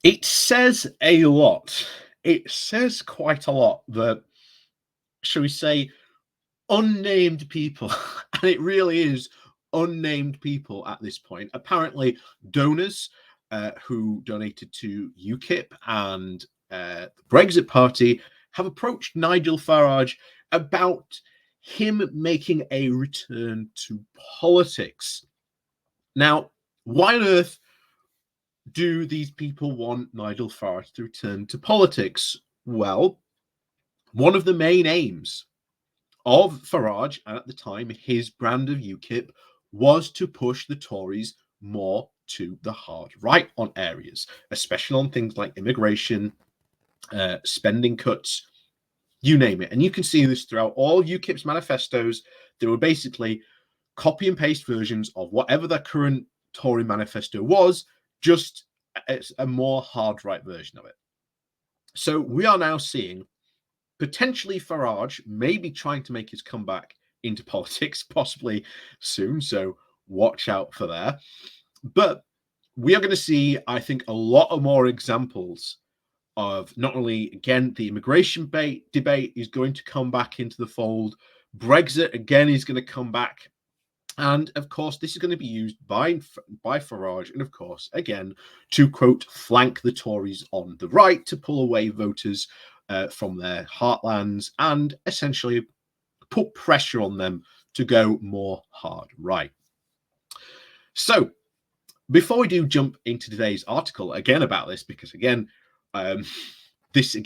It says a lot. It says quite a lot that, shall we say, unnamed people, and it really is unnamed people at this point. Apparently, donors who donated to UKIP and the Brexit Party have approached Nigel Farage about him making a return to politics. Now, why on earth do these people want Nigel Farage to return to politics? Well, one of the main aims of Farage, and at the time his brand of UKIP, was to push the Tories more to the hard right on areas, especially on things like immigration, spending cuts, you name it. And you can see this throughout all UKIP's manifestos. They were basically copy and paste versions of whatever the current Tory manifesto was, just a more hard right version of it. So we are now seeing potentially Farage may be trying to make his comeback into politics, possibly soon. So watch out for that. But we are going to see, I think, a lot of more examples of not only, again, the immigration debate is going to come back into the fold. Brexit, again, is going to come back. And of course, this is going to be used by Farage, and of course, again, to quote, flank the Tories on the right to pull away voters from their heartlands and essentially put pressure on them to go more hard right. So, before we do jump into today's article again about this, because again, this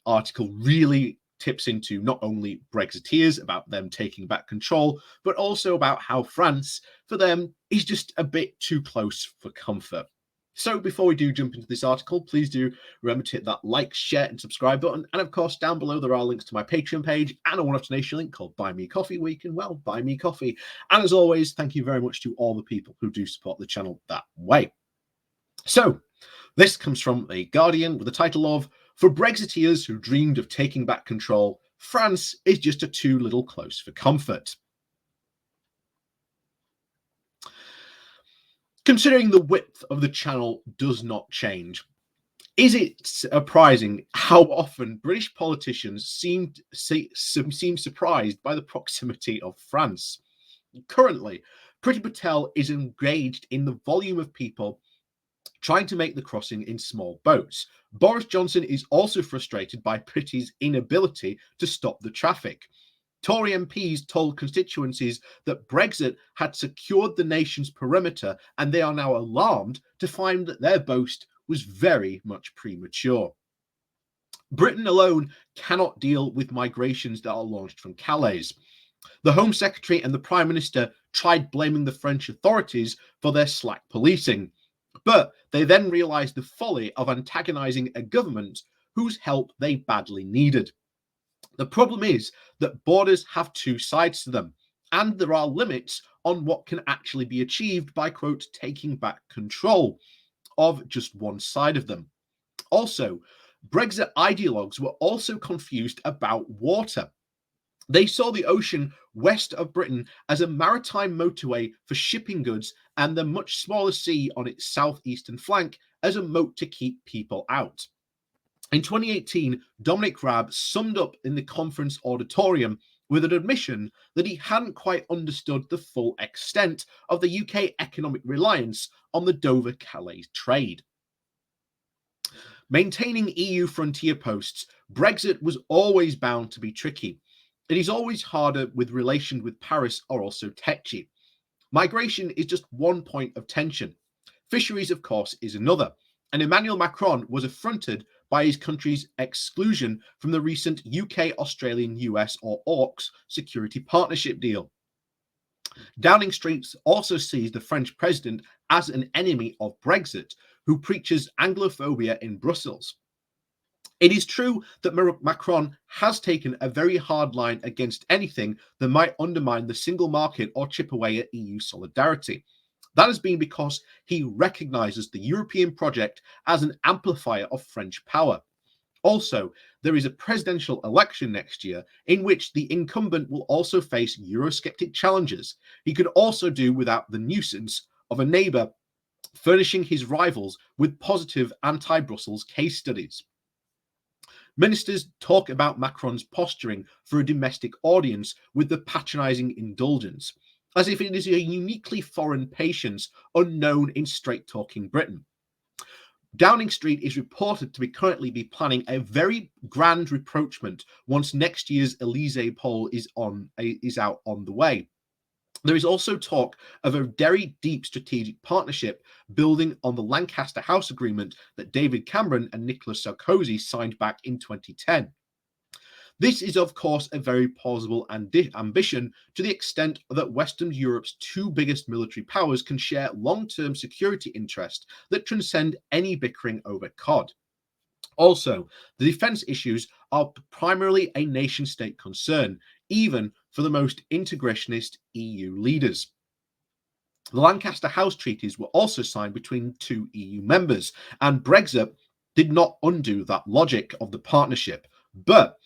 article really tips into not only Brexiteers, about them taking back control, but also about how France, for them, is just a bit too close for comfort. So before we do jump into this article, please do remember to hit that like, share, and subscribe button. And of course, down below, there are links to my Patreon page and a one-off donation link called Buy Me Coffee, where you can, well, buy me coffee. And as always, thank you very much to all the people who do support the channel that way. So this comes from The Guardian with the title of "For Brexiteers Who Dreamed of Taking Back Control, France is just a too little close for comfort." Considering the width of the channel does not change, is it surprising how often British politicians seem surprised by the proximity of France? Currently, Priti Patel is engaged in the volume of people trying to make the crossing in small boats. Boris Johnson is also frustrated by Priti's inability to stop the traffic. Tory MPs told constituencies that Brexit had secured the nation's perimeter, and they are now alarmed to find that their boast was very much premature. Britain alone cannot deal with migrations that are launched from Calais. The Home Secretary and the Prime Minister tried blaming the French authorities for their slack policing, but they then realised the folly of antagonising a government whose help they badly needed. The problem is that borders have two sides to them, and there are limits on what can actually be achieved by, quote, taking back control of just one side of them. Also, Brexit ideologues were also confused about water. They saw the ocean west of Britain as a maritime motorway for shipping goods and the much smaller sea on its southeastern flank as a moat to keep people out. In 2018, Dominic Raab summed up in the conference auditorium with an admission that he hadn't quite understood the full extent of the UK economic reliance on the Dover-Calais trade. Maintaining EU frontier posts, Brexit was always bound to be tricky. It is always harder with relations with Paris are also tetchy. Migration is just one point of tension. Fisheries, of course, is another. And Emmanuel Macron was affronted by his country's exclusion from the recent UK-Australian-US or AUKUS security partnership deal. Downing Street also sees the French president as an enemy of Brexit, who preaches Anglophobia in Brussels. It is true that Macron has taken a very hard line against anything that might undermine the single market or chip away at EU solidarity. That has been because he recognises the European project as an amplifier of French power. Also, there is a presidential election next year in which the incumbent will also face Eurosceptic challenges. He could also do without the nuisance of a neighbour furnishing his rivals with positive anti-Brussels case studies. Ministers talk about Macron's posturing for a domestic audience with the patronising indulgence, as if it is a uniquely foreign patience unknown in straight-talking Britain. Downing Street is reported to be currently be planning a very grand rapprochement once next year's Elysee poll is out on the way. There is also talk of a very deep strategic partnership building on the Lancaster House Agreement that David Cameron and Nicolas Sarkozy signed back in 2010. This is, of course, a very plausible ambition to the extent that Western Europe's two biggest military powers can share long-term security interests that transcend any bickering over COD. Also, the defence issues are primarily a nation-state concern, even for the most integrationist EU leaders. The Lancaster House treaties were also signed between two EU members, and Brexit did not undo that logic of the partnership. But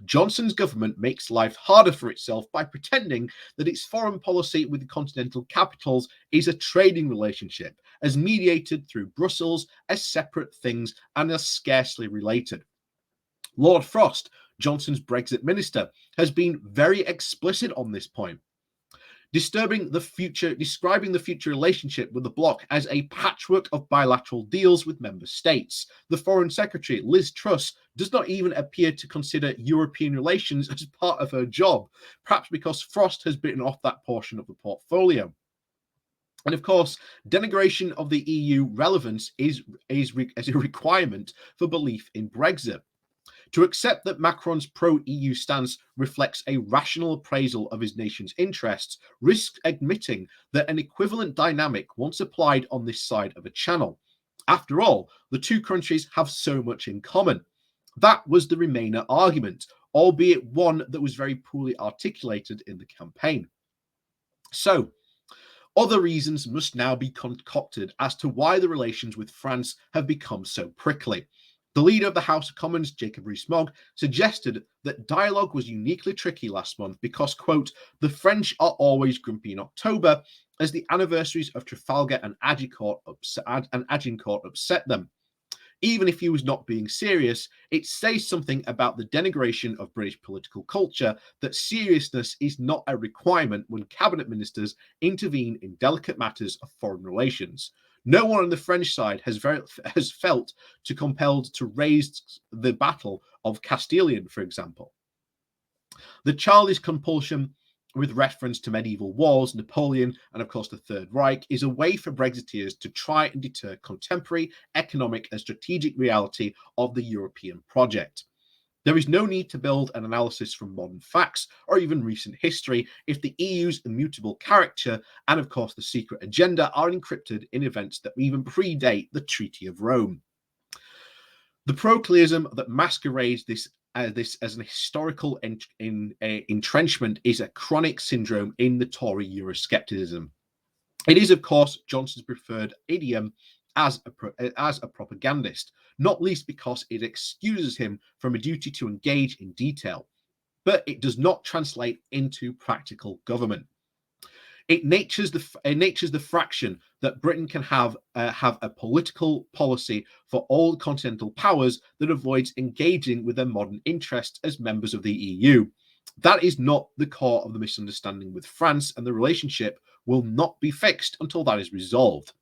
Johnson's government makes life harder for itself by pretending that its foreign policy with the continental capitals is a trading relationship, as mediated through Brussels, as separate things and as scarcely related. Lord Frost, Johnson's Brexit minister, has been very explicit on this point, describing the future relationship with the bloc as a patchwork of bilateral deals with member states. The Foreign Secretary, Liz Truss, does not even appear to consider European relations as part of her job, perhaps because Frost has bitten off that portion of the portfolio. And of course, denigration of the EU relevance is a requirement for belief in Brexit. To accept that Macron's pro-EU stance reflects a rational appraisal of his nation's interests risks admitting that an equivalent dynamic once applied on this side of a channel. After all, the two countries have so much in common. That was the Remainer argument, albeit one that was very poorly articulated in the campaign. So, other reasons must now be concocted as to why the relations with France have become so prickly. The leader of the House of Commons, Jacob Rees-Mogg, suggested that dialogue was uniquely tricky last month because, quote, the French are always grumpy in October as the anniversaries of Trafalgar and Agincourt upset them. Even if he was not being serious, it says something about the denigration of British political culture that seriousness is not a requirement when cabinet ministers intervene in delicate matters of foreign relations. No one on the French side has felt compelled to raise the battle of Castilian, for example. The childish compulsion with reference to medieval wars, Napoleon, and of course the Third Reich, is a way for Brexiteers to try and deter contemporary economic and strategic reality of the European project. There is no need to build an analysis from modern facts or even recent history if the EU's immutable character and, of course, the secret agenda are encrypted in events that even predate the Treaty of Rome. The procleism that masquerades this as an historical entrenchment is a chronic syndrome in the Tory Euroscepticism. It is, of course, Johnson's preferred idiom as a propagandist, not least because it excuses him from a duty to engage in detail, but it does not translate into practical government. It natures the fraction that Britain can have a political policy for all continental powers that avoids engaging with their modern interests as members of the EU. That is not the core of the misunderstanding with France, and the relationship will not be fixed until that is resolved.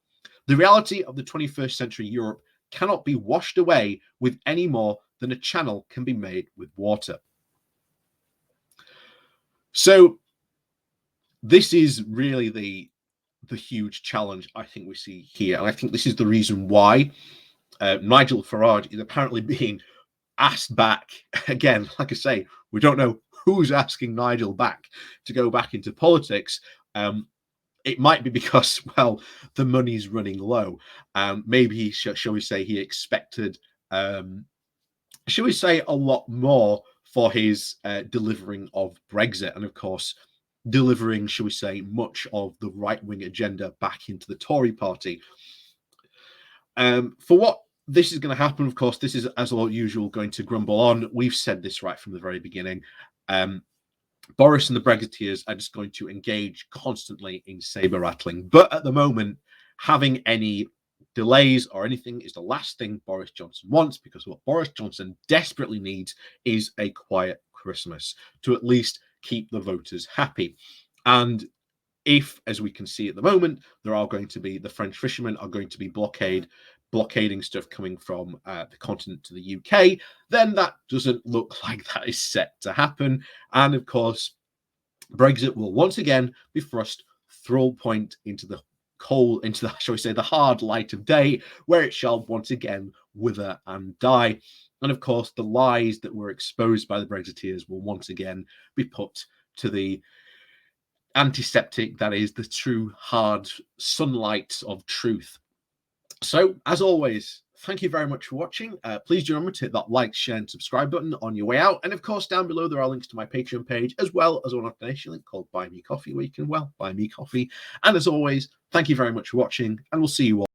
The reality of the 21st century Europe cannot be washed away with any more than a channel can be made with water. So this is really the huge challenge I think we see here. And I think this is the reason why Nigel Farage is apparently being asked back again. Like I say, we don't know who's asking Nigel back to go back into politics. It might be because, well, the money's running low. Maybe, shall we say, he expected, shall we say, a lot more for his delivering of Brexit. And of course, delivering, shall we say, much of the right-wing agenda back into the Tory party. For what this is going to happen, of course, this is, as usual, going to grumble on. We've said this right from the very beginning. Boris and the Brexiteers are just going to engage constantly in saber rattling. But at the moment, having any delays or anything is the last thing Boris Johnson wants, because what Boris Johnson desperately needs is a quiet Christmas to at least keep the voters happy. And if, as we can see at the moment, there are going to be, the French fishermen are going to be blockading stuff coming from the continent to the UK, then that doesn't look like that is set to happen. And of course, Brexit will once again be thrust full point into the shall we say, the hard light of day, where it shall once again wither and die. And of course, the lies that were exposed by the Brexiteers will once again be put to the antiseptic, that is the true hard sunlight of truth. So, as always, thank you very much for watching. Please do remember to hit that like, share, and subscribe button on your way out. And of course, down below, there are links to my Patreon page, as well as an donation link called Buy Me Coffee, where you can, well, buy me coffee. And as always, thank you very much for watching, and we'll see you all.